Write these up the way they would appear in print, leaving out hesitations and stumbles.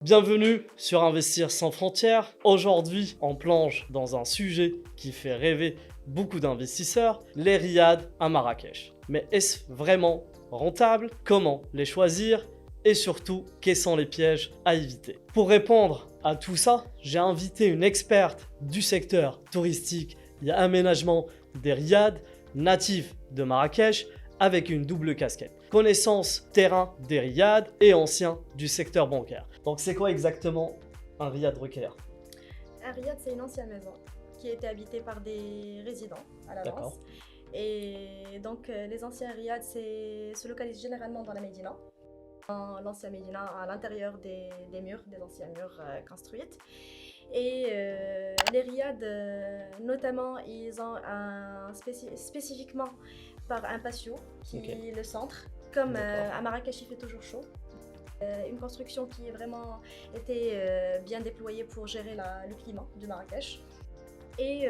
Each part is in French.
Bienvenue sur Investir sans frontières. Aujourd'hui, on plonge dans un sujet qui fait rêver beaucoup d'investisseurs, les riads à Marrakech. Mais est-ce vraiment rentable? Comment les choisir? Et surtout, quels sont les pièges à éviter? Pour répondre à tout ça, j'ai invité une experte du secteur touristique et aménagement des riads, native de Marrakech, avec une double casquette. Connaissance terrain des riads et ancien du secteur bancaire. Donc c'est quoi exactement un riad Rocaillard? Un riad, c'est une ancienne maison qui a été habitée par des résidents à D'accord. l'avance. Et donc, les anciens riads se localisent généralement dans la Médina. Dans l'ancien Médina, à l'intérieur des murs, des anciens murs construits. Et les riads, notamment, ils ont spécifiquement par un patio qui est le centre. Comme à Marrakech, il fait toujours chaud. Une construction qui a vraiment été bien déployée pour gérer le climat de Marrakech. Et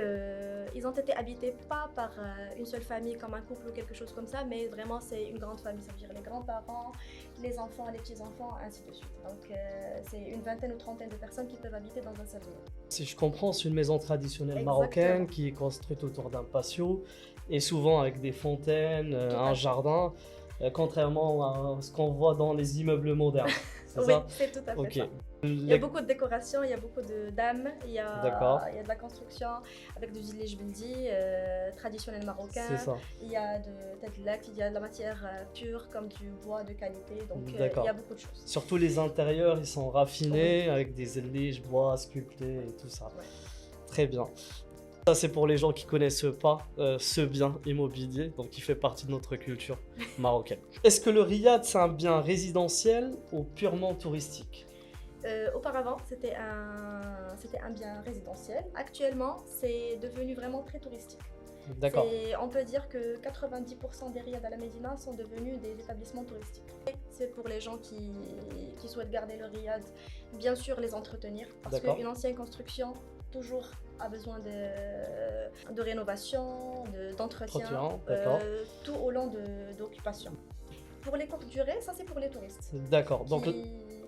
ils ont été habités pas par une seule famille comme un couple ou quelque chose comme ça, mais vraiment c'est une grande famille, ça veut dire les grands-parents, les enfants, les petits-enfants, ainsi de suite. Donc c'est une vingtaine ou trentaine de personnes qui peuvent habiter dans un seul riad. Si je comprends, c'est une maison traditionnelle Exactement. marocaine qui est construite autour d'un patio et souvent avec des fontaines, un jardin, contrairement à ce qu'on voit dans les immeubles modernes. C'est Oui, ça? c'est tout à fait Ok. ça. Il y a beaucoup de décorations, il y a beaucoup de dames, il y a de la construction avec du zillej beldi traditionnel marocain. C'est ça. Il y a de tadlak, il y a de la matière pure comme du bois de qualité, donc il y a beaucoup de choses. Surtout les intérieurs, ils sont raffinés avec des zillej, bois sculptés et tout ça. Ouais. Très bien. Ça, c'est pour les gens qui connaissent pas ce bien immobilier, donc qui fait partie de notre culture marocaine. Est-ce que le riad, c'est un bien résidentiel ou purement touristique? Auparavant, c'était un bien résidentiel. Actuellement, c'est devenu vraiment très touristique. D'accord. On peut dire que 90% des riads à la Médina sont devenus des établissements touristiques. C'est pour les gens qui souhaitent garder le riad, bien sûr les entretenir, parce qu'une ancienne construction toujours a besoin de rénovation, d'entretien, tout au long d'occupation. Pour les courtes durées, ça c'est pour les touristes. D'accord. Donc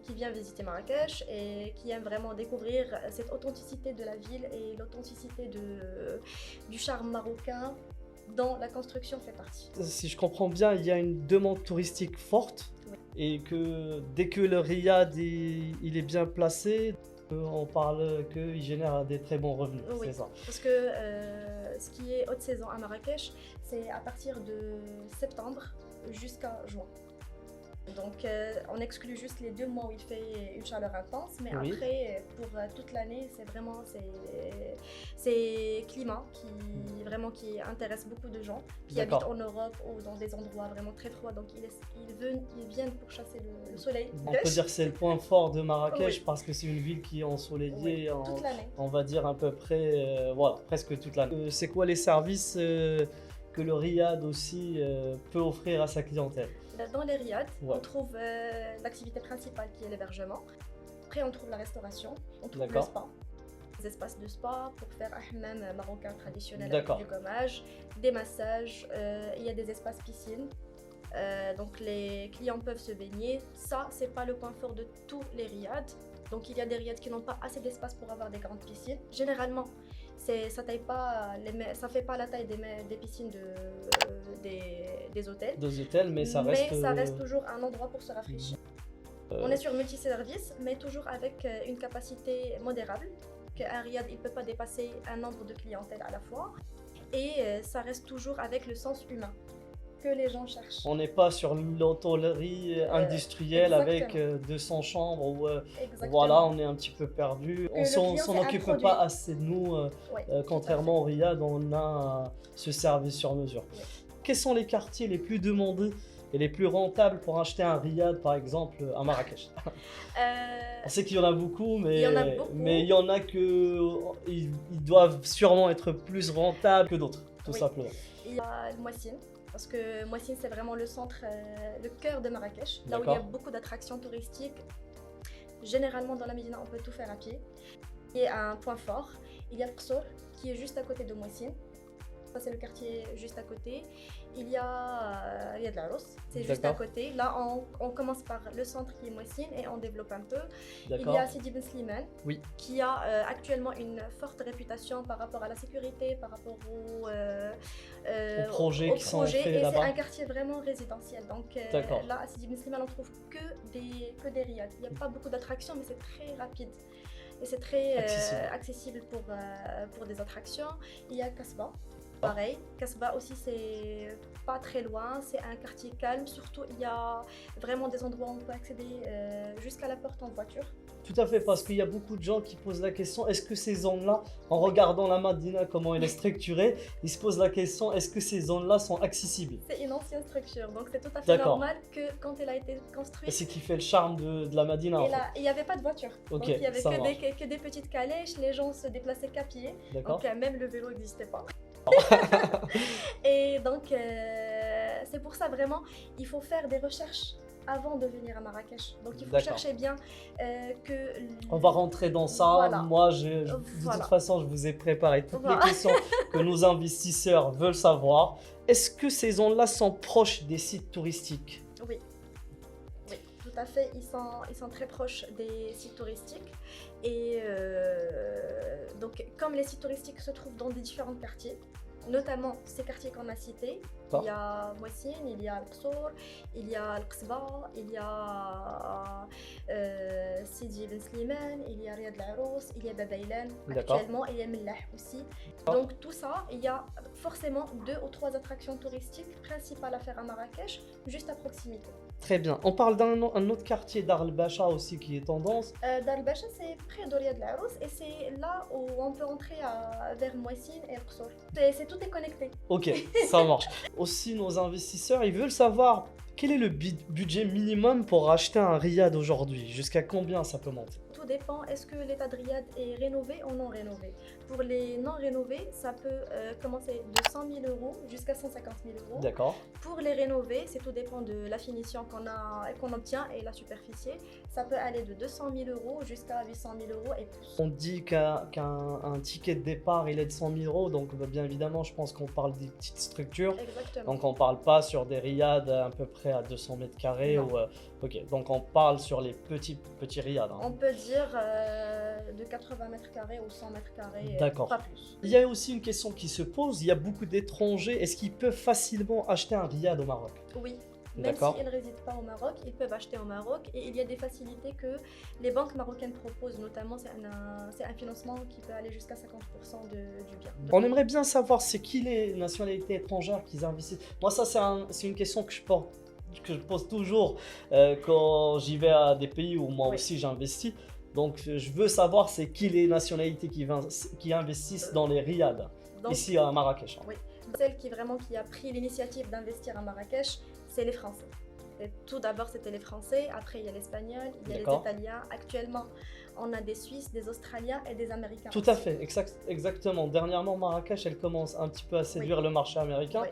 qui vient visiter Marrakech et qui aime vraiment découvrir cette authenticité de la ville et l'authenticité du charme marocain dont la construction fait partie. Si je comprends bien, il y a une demande touristique forte et que dès que le riad il est bien placé, on parle qu'il génère des très bons revenus. Oui, c'est ça. Parce que ce qui est haute saison à Marrakech, c'est à partir de septembre jusqu'à juin. Donc on exclut juste les 2 mois où il fait une chaleur intense, mais après pour toute l'année c'est vraiment c'est climat qui intéresse beaucoup de gens qui habitent en Europe ou dans des endroits vraiment très froids, donc ils viennent pour chasser le soleil. On peut dire que c'est le point fort de Marrakech parce que c'est une ville qui est ensoleillée toute l'année. On va dire à peu près presque toute l'année. C'est quoi les services que le riad aussi peut offrir à sa clientèle? Dans les riads, on trouve l'activité principale qui est l'hébergement. Après, on trouve la restauration, on trouve le spa, des espaces de spa pour faire un hammam marocain traditionnel avec du gommage, des massages, il y a des espaces piscines. Donc les clients peuvent se baigner. Ça, c'est pas le point fort de tous les riads. Donc il y a des riads qui n'ont pas assez d'espace pour avoir des grandes piscines. Généralement, ça fait pas la taille des piscines des hôtels. Des hôtels, mais ça reste toujours un endroit pour se rafraîchir. On est sur multiservice, mais toujours avec une capacité modérable. Qu'un riad, il ne peut pas dépasser un nombre de clientèle à la fois. Et ça reste toujours avec le sens humain que les gens cherchent. On n'est pas sur l'hôtellerie industrielle avec 200 chambres où voilà, on est un petit peu perdu. On s'en occupe pas assez de nous, contrairement au riad, on a ce service sur mesure. Quels sont les quartiers les plus demandés et les plus rentables pour acheter un riad, par exemple, à Marrakech? On sait qu'il y en a beaucoup, mais il y en a ils doivent sûrement être plus rentables que d'autres, tout simplement. Il y a le Mouassine, parce que Mouassine, c'est vraiment le centre, le cœur de Marrakech, là où il y a beaucoup d'attractions touristiques. Généralement, dans la Médina, on peut tout faire à pied. Et un point fort, il y a Qsor, qui est juste à côté de Mouassine. Ça, c'est le quartier juste à côté. Il y a Riyad Al Arous, c'est juste à côté. Là, on commence par le centre qui est Mouessine et on développe un peu. Il y a Sidi Ben Slimane, qui a actuellement une forte réputation par rapport à la sécurité, par rapport aux projets qui sont faits là-bas. C'est un quartier vraiment résidentiel. Donc là, à Sidi Ben Slimane, on trouve que des riads. Il n'y a pas beaucoup d'attractions, mais c'est très rapide. Et c'est très accessible pour des attractions. Il y a Kasbah. Pareil, Kasbah aussi c'est pas très loin, c'est un quartier calme, surtout il y a vraiment des endroits où on peut accéder jusqu'à la porte en voiture. Tout à fait, parce qu'il y a beaucoup de gens qui posent la question, est-ce que ces zones-là, en regardant la Médina, comment elle est structurée, ils se posent la question, est-ce que ces zones-là sont accessibles? C'est une ancienne structure, donc c'est tout à fait normal que quand elle a été construite... Et c'est qui fait le charme de la Médina. Et là, il n'y avait pas de voiture, donc il n'y avait que des petites calèches, les gens se déplaçaient qu'à pied, donc même le vélo n'existait pas. Et donc c'est pour ça vraiment il faut faire des recherches avant de venir à Marrakech. Donc il faut chercher bien que... On va rentrer dans ça. Voilà. Moi, de toute façon, je vous ai préparé toutes les questions que nos investisseurs veulent savoir. Est-ce que ces zones-là sont proches des sites touristiques? Oui. Oui, tout à fait. Ils sont très proches des sites touristiques. Et donc, comme les sites touristiques se trouvent dans des différents quartiers, notamment ces quartiers qu'on a cités, il y a Mouessine, il y a Al-Qsour, il y a Al-Qsba, il y a Sidi Ben Slimane, il y a Riyad Al Arous, il y a Bab Aylan, actuellement il y a Mellah aussi. Donc tout ça, il y a forcément 2 ou 3 attractions touristiques principales à faire à Marrakech, juste à proximité. Très bien. On parle d'un autre quartier, Dar el-Bacha aussi, qui est tendance. Dar el-Bacha, c'est près de Riyad Al Arous et c'est là où on peut entrer vers Mouessine et Al-Qsour. Tout est connecté. Ok, ça marche. Aussi, nos investisseurs, ils veulent savoir quel est le budget minimum pour acheter un riad aujourd'hui. Jusqu'à combien ça peut monter? Tout dépend, est-ce que l'état de riad est rénové ou non rénové. Pour les non rénovés, ça peut commencer de 100 000 € jusqu'à 150 000 €. D'accord. Pour les rénovés, tout dépend de la finition qu'on obtient et la superficie. Ça peut aller de 200 000 € jusqu'à 800 000 € et plus. On dit qu'un ticket de départ, il est de 100 000 €. Donc, bien évidemment, je pense qu'on parle des petites structures. Exactement. Donc, on ne parle pas sur des riads à peu près à 200 mètres carrés. Ok, donc on parle sur les petits riads. Hein. On peut dire de 80 mètres carrés ou 100 mètres carrés, pas plus. Il y a aussi une question qui se pose, il y a beaucoup d'étrangers, est-ce qu'ils peuvent facilement acheter un riad au Maroc? Oui, même s'ils ne résident pas au Maroc, ils peuvent acheter au Maroc et il y a des facilités que les banques marocaines proposent, notamment c'est un financement qui peut aller jusqu'à 50% du bien. On aimerait bien savoir c'est qui les nationalités étrangères qui investissent. Moi ça c'est une question que je pose toujours quand j'y vais à des pays où moi aussi j'investis. Donc je veux savoir c'est qui les nationalités qui investissent dans les riads ici à Marrakech. Oui, celle qui a pris l'initiative d'investir à Marrakech, c'est les Français. Et tout d'abord c'était les Français, après il y a l'Espagnol, il y a les Italiens. Actuellement on a des Suisses, des Australiens et des Américains. Tout à fait, exactement. Dernièrement Marrakech elle commence un petit peu à séduire le marché américain.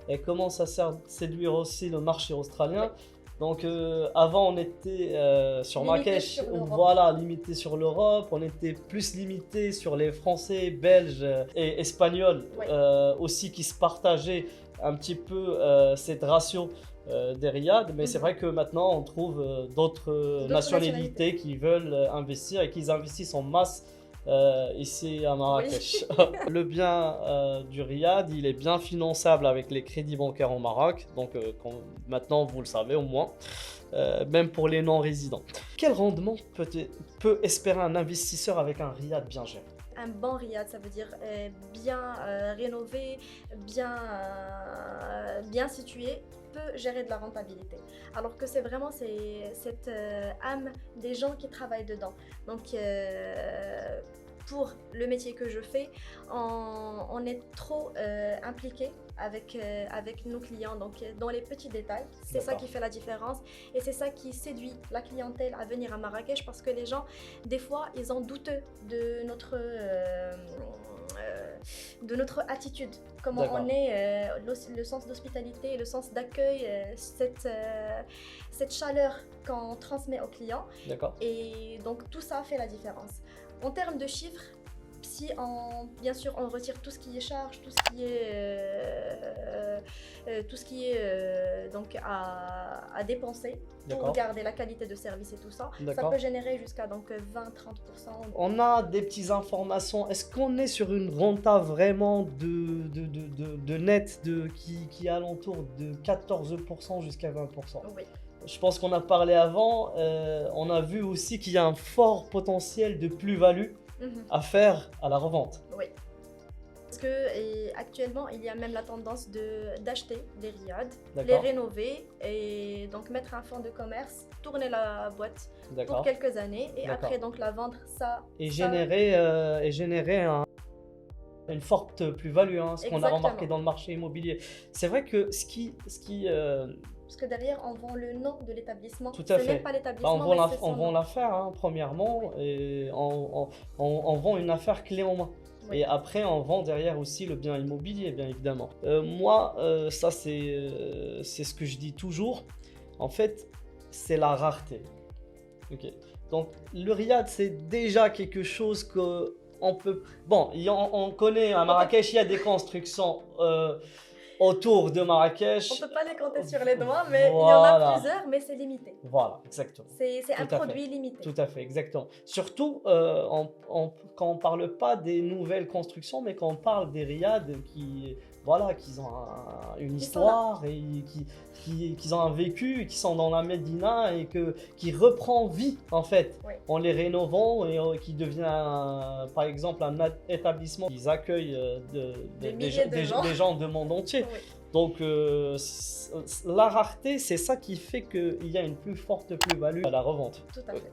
Elle commence à séduire aussi le marché australien. Donc avant on était sur Marrakech, limité sur l'Europe, on était plus limité sur les Français, Belges et Espagnols aussi qui se partageaient un petit peu cette ratio des riads. Mais c'est vrai que maintenant on trouve d'autres nationalités qui veulent investir et qui investissent en masse ici à Marrakech. Le bien du riad, il est bien finançable avec les crédits bancaires au Maroc, donc maintenant vous le savez au moins, même pour les non-résidents. Quel rendement peut espérer un investisseur avec un riad bien géré? Un bon riad, ça veut dire bien rénové, bien situé, peut gérer de la rentabilité. Alors que c'est vraiment cette âme des gens qui travaillent dedans. Donc pour le métier que je fais, on est trop impliqué avec nos clients, donc dans les petits détails. C'est ça qui fait la différence et c'est ça qui séduit la clientèle à venir à Marrakech, parce que les gens, des fois, ils ont douteux de notre attitude, comment on est, le sens d'hospitalité, le sens d'accueil, cette chaleur qu'on transmet aux clients. Et donc tout ça fait la différence. En termes de chiffres, si bien sûr on retire tout ce qui est charge, tout ce qui est donc à dépenser pour garder la qualité de service et tout ça, ça peut générer jusqu'à donc 20-30%. On a des petites informations. Est-ce qu'on est sur une renta vraiment de net qui est alentour de 14% jusqu'à 20%? Oui. Je pense qu'on a parlé avant, on a vu aussi qu'il y a un fort potentiel de plus-value à faire à la revente. Oui. Parce que actuellement, il y a même la tendance d'acheter des riads, les rénover et donc mettre un fonds de commerce, tourner la boîte pour quelques années et après donc la vendre générer une forte plus-value, hein, ce qu'on a remarqué dans le marché immobilier. C'est vrai que parce que derrière, on vend le nom de l'établissement. Tout à fait. Même pas l'établissement, on vend l'affaire, hein, premièrement, et on vend une affaire clé en main. Oui. Et après, on vend derrière aussi le bien immobilier, bien évidemment. Moi, ça, c'est ce que je dis toujours. En fait, c'est la rareté. Okay. Donc, le riad, c'est déjà quelque chose qu'on peut... Bon, on connaît à Marrakech, il y a des constructions... autour de Marrakech. On ne peut pas les compter sur les doigts, mais il y en a plusieurs, mais c'est limité. Voilà, exactement. C'est un produit limité. Tout à fait, exactement. Surtout, quand on ne parle pas des nouvelles constructions, mais quand on parle des riads qui ont une histoire et qui ont un vécu, qui sont dans la Médina et qui reprend vie, en fait, en les rénovant et qui devient, par exemple, un établissement qui accueille des gens du monde entier. Oui. Donc, la rareté, c'est ça qui fait qu'il y a une plus forte plus-value à la revente. Tout à fait.